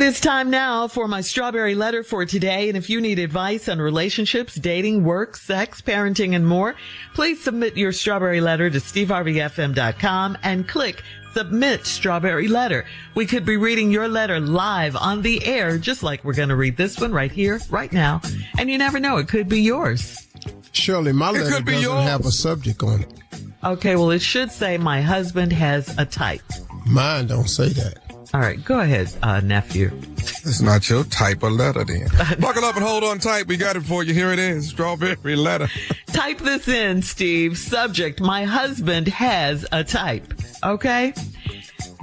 It is time now for my strawberry letter for today. And if you need advice on relationships, dating, work, sex, parenting, and more, please submit your strawberry letter to steveharveyfm.com and click Submit Strawberry Letter. We could be reading your letter live on the air, just like we're going to read this one right here, right now. And you never know, it could be yours. Shirley, my letter doesn't have a subject on it. Okay, well, it should say, my husband has a type. Mine don't say that. All right, go ahead, nephew. It's not your type of letter then. Buckle up and hold on tight. We got it for you. Here it is. Strawberry letter. Type this in, Steve. Subject, my husband has a type. Okay?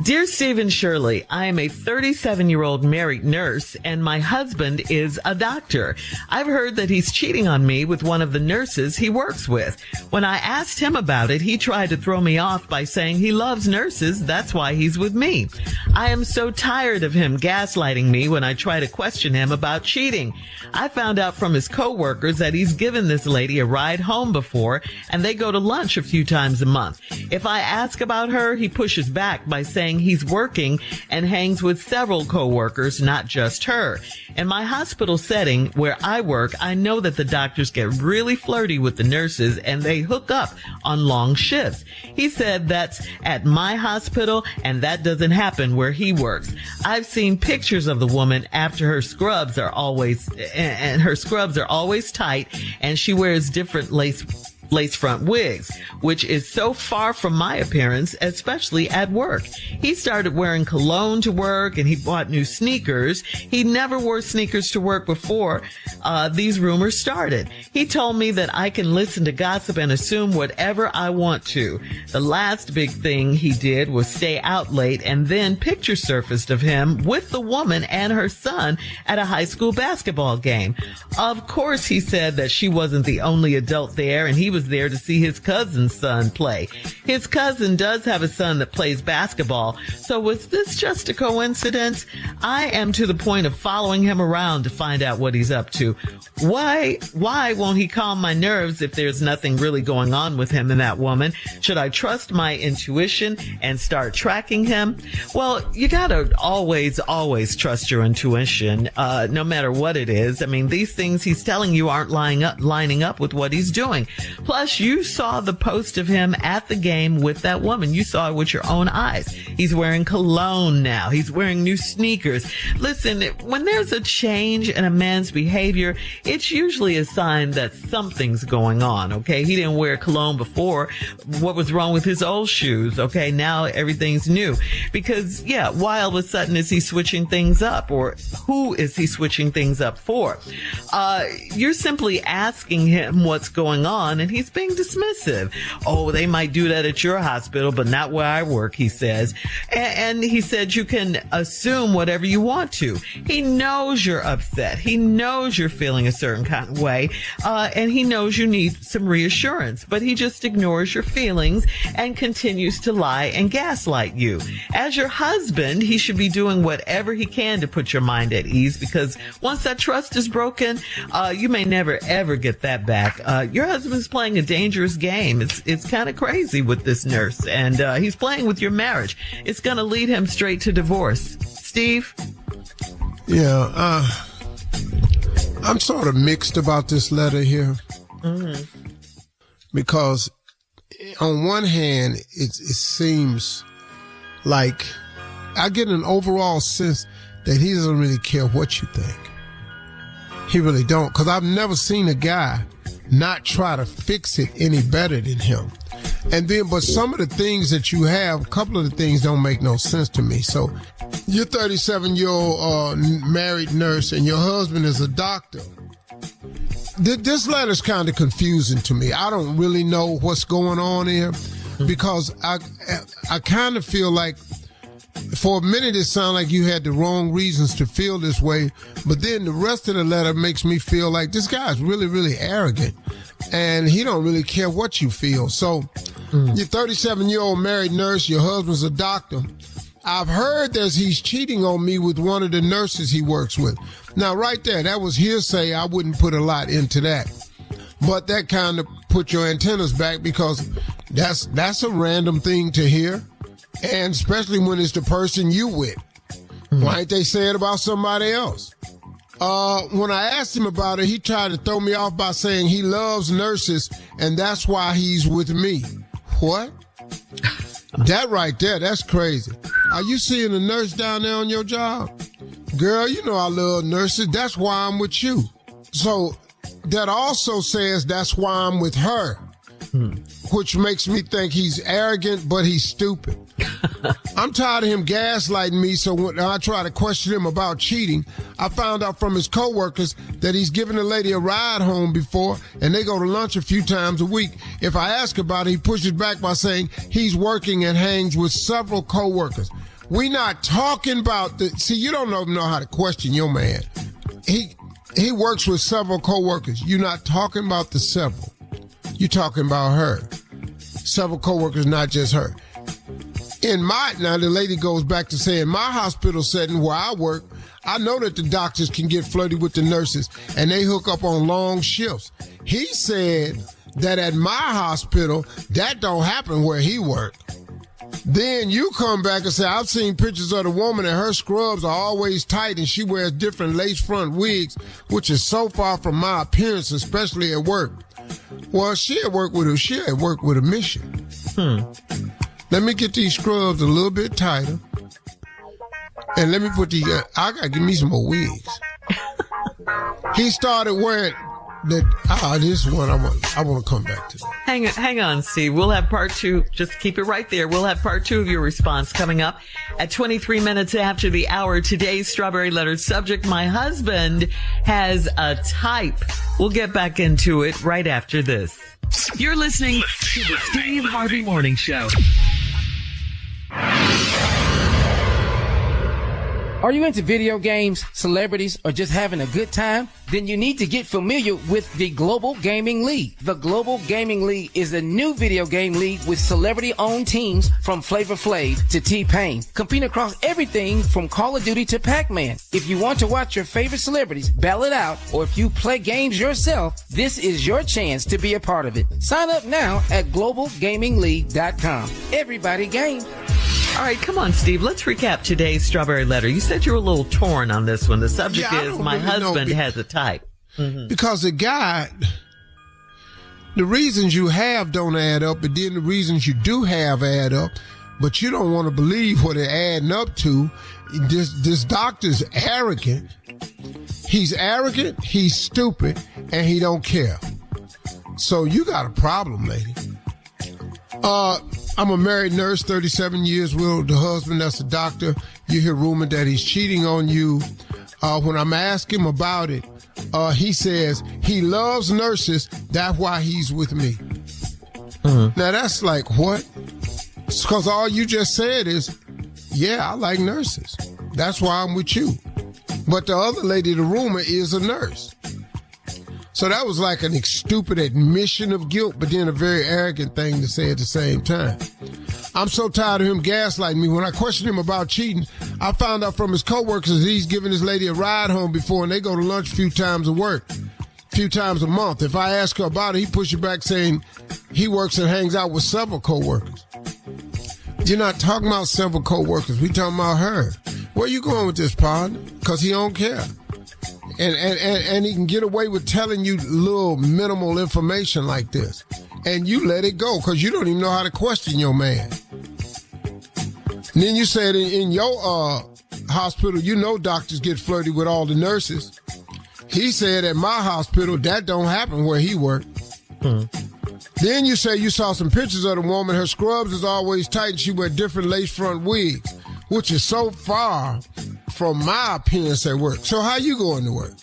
Dear Steve and Shirley, I am a 37-year-old married nurse, and my husband is a doctor. I've heard that he's cheating on me with one of the nurses he works with. When I asked him about it, he tried to throw me off by saying he loves nurses. That's why he's with me. I am so tired of him gaslighting me when I try to question him about cheating. I found out from his coworkers that he's given this lady a ride home before, and they go to lunch a few times a month. If I ask about her, he pushes back by saying he's working and hangs with several coworkers, not just her. In my hospital setting where I work, I know that the doctors get really flirty with the nurses and they hook up on long shifts. He said that's at my hospital and that doesn't happen where he works. I've seen pictures of the woman after her scrubs are always tight, and she wears different lace front wigs, which is so far from my appearance, especially at work. He started wearing cologne to work and he bought new sneakers. He never wore sneakers to work before these rumors started. He told me that I can listen to gossip and assume whatever I want to. The last big thing he did was stay out late, and then pictures surfaced of him with the woman and her son at a high school basketball game. Of course, he said that she wasn't the only adult there, and he was there to see his cousin's son play. His cousin does have a son that plays basketball, so was this just a coincidence? I am to the point of following him around to find out what he's up to. Why won't he calm my nerves if there's nothing really going on with him and that woman? Should I trust my intuition and start tracking him? Well, you gotta always trust your intuition, no matter what it is. I mean, these things he's telling you aren't lining up with what he's doing. Plus, you saw the post of him at the game with that woman. You saw it with your own eyes. He's wearing cologne now. He's wearing new sneakers. Listen, when there's a change in a man's behavior, it's usually a sign that something's going on, okay? He didn't wear cologne before. What was wrong with his old shoes? Okay, now everything's new. Because, yeah, why all of a sudden is he switching things up? Or who is he switching things up for? You're simply asking him what's going on, and he's being dismissive. Oh, they might do that at your hospital, but not where I work, he says. And he said you can assume whatever you want to. He knows you're upset. He knows you're feeling a certain kind of way, and he knows you need some reassurance, but he just ignores your feelings and continues to lie and gaslight you. As your husband, he should be doing whatever he can to put your mind at ease, because once that trust is broken, you may never ever get that back. Your husband's playing a dangerous game. It's kind of crazy with this nurse, and he's playing with your marriage. It's going to lead him straight to divorce. Steve? Yeah, I'm sort of mixed about this letter here. Mm-hmm. Because on one hand, it seems like I get an overall sense that he doesn't really care what you think. He really don't, because I've never seen a guy not try to fix it any better than him. And then, but some of the things that you have, a couple of the things don't make no sense to me. So you're 37-year-old married nurse and your husband is a doctor. This letter's kind of confusing to me. I don't really know what's going on here, because I kind of feel like for a minute it sounded like you had the wrong reasons to feel this way, but then the rest of the letter makes me feel like this guy's really, really arrogant, and he don't really care what you feel. So you're 37-year-old married nurse, your husband's a doctor. I've heard that he's cheating on me with one of the nurses he works with. Now, right there, that was hearsay. I wouldn't put a lot into that. But that kind of put your antennas back, because that's a random thing to hear. And especially when it's the person you with. Why ain't they say it about somebody else? When I asked him about it, he tried to throw me off by saying he loves nurses and that's why he's with me. What? That right there, that's crazy. Are you seeing a nurse down there on your job? Girl, you know I love nurses. That's why I'm with you. So that also says that's why I'm with her, which makes me think he's arrogant, but he's stupid. I'm tired of him gaslighting me, so when I try to question him about cheating, I found out from his coworkers that he's given a lady a ride home before, and they go to lunch a few times a week. If I ask about it, he pushes back by saying he's working and hangs with several coworkers. We not talking about see, you don't know how to question your man. He works with several coworkers. You're not talking about the several. You're talking about her. Several coworkers, not just her. Now the lady goes back to saying, my hospital setting where I work, I know that the doctors can get flirty with the nurses and they hook up on long shifts. He said that at my hospital, that don't happen where he worked. Then you come back and say, I've seen pictures of the woman and her scrubs are always tight and she wears different lace front wigs, which is so far from my appearance, especially at work. Well, she at work with a mission. Let me get these scrubs a little bit tighter. And let me put I gotta give me some more wigs. He started wearing this one I want to come back to. Hang on, Steve. We'll have part two. Just keep it right there. We'll have part two of your response coming up at 23 minutes after the hour. Today's Strawberry Letter subject, my husband has a type. We'll get back into it right after this. You're listening to the Steve Harvey Morning Show. Are you into video games, celebrities, or just having a good time? Then you need to get familiar with the Global Gaming League. The Global Gaming League is a new video game league with celebrity-owned teams from Flavor Flav to T-Pain, competing across everything from Call of Duty to Pac-Man. If you want to watch your favorite celebrities battle it out, or if you play games yourself, this is your chance to be a part of it. Sign up now at globalgamingleague.com. Everybody game. All right, come on, Steve. Let's recap today's Strawberry Letter. You said you were a little torn on this one. The subject is my husband has a type. Because the guy, the reasons you have don't add up, but then the reasons you do have add up, but you don't want to believe what they're adding up to. This doctor's arrogant. He's arrogant, he's stupid, and he don't care. So you got a problem, lady. I'm a married nurse, 37 years with the husband that's a doctor. You hear rumor that he's cheating on you. When I'm asking him about it, he says he loves nurses. That's why he's with me. Now that's like, what? It's because all you just said is, yeah, I like nurses. That's why I'm with you. But the other lady, the rumor, is a nurse. So that was like a stupid admission of guilt, but then a very arrogant thing to say at the same time. I'm so tired of him gaslighting me. When I questioned him about cheating, I found out from his coworkers that he's given his lady a ride home before, and they go to lunch a few times a month. If I ask her about it, he pushes back saying he works and hangs out with several coworkers. You're not talking about several coworkers. We talking about her. Where you going with this, partner? Because he don't care. And he can get away with telling you little minimal information like this. And you let it go because you don't even know how to question your man. And then you said in your hospital, you know doctors get flirty with all the nurses. He said at my hospital, that don't happen where he worked. Then you say you saw some pictures of the woman. Her scrubs is always tight and she wear different lace front wigs, which is so far from my appearance at work. So how you going to work?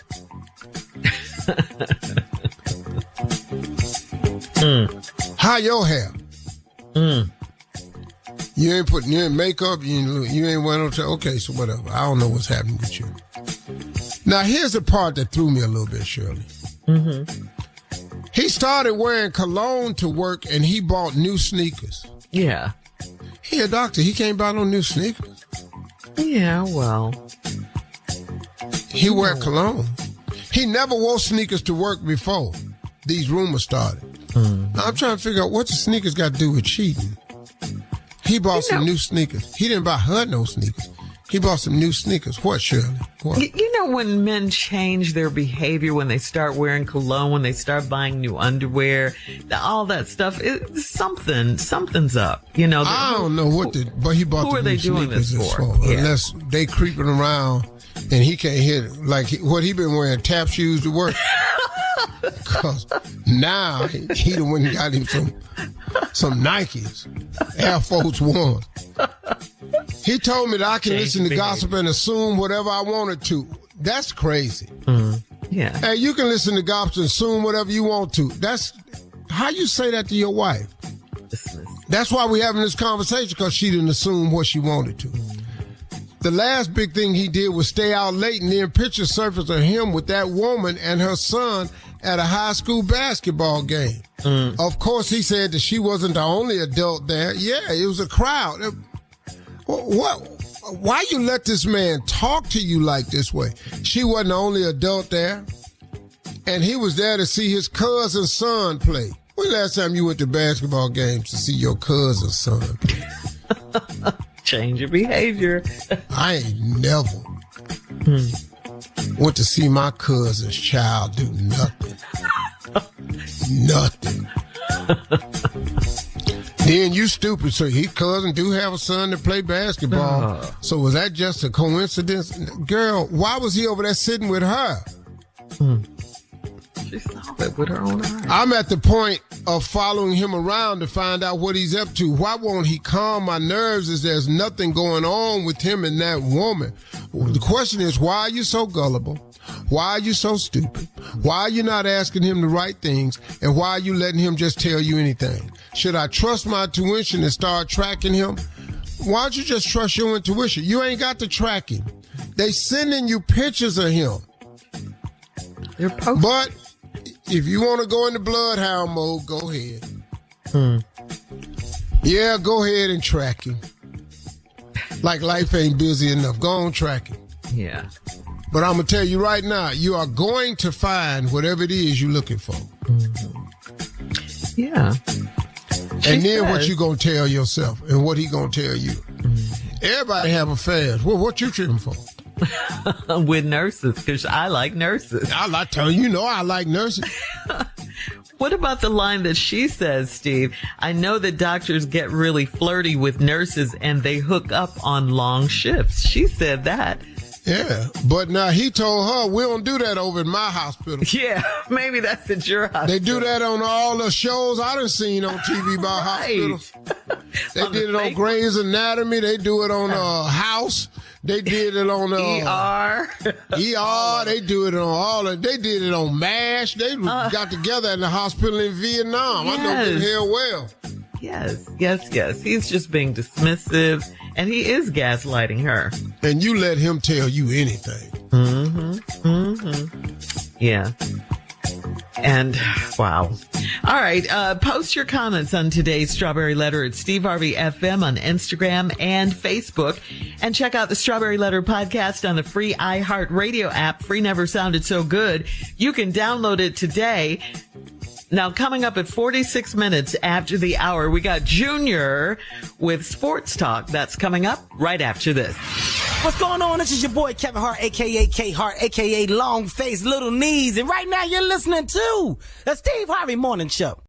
How your hair? You ain't putting in makeup. You ain't wearing no. Okay, so whatever. I don't know what's happening with you. Now here's the part that threw me a little bit, Shirley. He started wearing cologne to work and he bought new sneakers. Yeah. He a doctor. He can't buy no new sneakers. Yeah, well. He wear cologne. He never wore sneakers to work before these rumors started. Now I'm trying to figure out what the sneakers got to do with cheating. He bought some new sneakers. He didn't buy her no sneakers. He bought some new sneakers. What, Shirley? What? You know, when men change their behavior, when they start wearing cologne, when they start buying new underwear, all that stuff, something's up. You know, I don't know but he bought who the are new they doing sneakers this for? Yeah. Unless they creeping around and he can't hit it. Like, what he been wearing, tap shoes to work? Because now he the one got him some Nikes, Air Force One. He told me that I can listen to gossip and assume whatever I wanted to. That's crazy. Yeah. Hey, you can listen to gossip and assume whatever you want to. That's how you say that to your wife. That's why we're having this conversation, because she didn't assume what she wanted to. The last big thing he did was stay out late, and then pictures surfaced of him with that woman and her son at a high school basketball game. Of course, he said that she wasn't the only adult there. Yeah, it was a crowd. What? Why you let this man talk to you like this way? She wasn't the only adult there, and he was there to see his cousin's son play. When last time you went to basketball games to see your cousin's son play? Change your behavior. I ain't never went to see my cousin's child do nothing. Nothing. Then you stupid. So his cousin do have a son to play basketball. So was that just a coincidence? Girl, why was he over there sitting with her? She saw it with her own eyes. I'm at the point of following him around to find out what he's up to. Why won't he calm my nerves if there's nothing going on with him and that woman? The question is, why are you so gullible? Why are you so stupid? Why are you not asking him the right things? And why are you letting him just tell you anything? Should I trust my intuition and start tracking him? Why don't you just trust your intuition? You ain't got to track him. They sending you pictures of him. They're posting. But if you want to go into bloodhound mode, go ahead. Yeah, go ahead and track him. Like life ain't busy enough. Go on, track him. Yeah. But I'm going to tell you right now, you are going to find whatever it is you're looking for. Yeah. And then what you going to tell yourself and what he going to tell you. Everybody have affairs. Well, what you tripping for? With nurses, because I like nurses. I like telling you, I like nurses. What about the line that she says, Steve? I know that doctors get really flirty with nurses and they hook up on long shifts. She said that. Yeah, but now he told her, we don't do that over in my hospital. Yeah, maybe that's at your hospital. They do that on all the shows I done seen on TV about hospitals. They did it on Grey's Anatomy. They do it on House. They did it on ER. ER. They do it on all of. They did it on MASH. They got together in the hospital in Vietnam. Yes. I know them hell well. Yes. He's just being dismissive, and he is gaslighting her. And you let him tell you anything. Yeah. And wow. All right. Post your comments on today's Strawberry Letter at Steve Harvey FM on Instagram and Facebook. And check out the Strawberry Letter podcast on the free iHeartRadio app. Free never sounded so good. You can download it today. Now, coming up at 46 minutes after the hour, we got Junior with Sports Talk. That's coming up right after this. What's going on? This is your boy Kevin Hart, a.k.a. K-Hart, a.k.a. Long Face, Little Knees. And right now you're listening to the Steve Harvey Morning Show.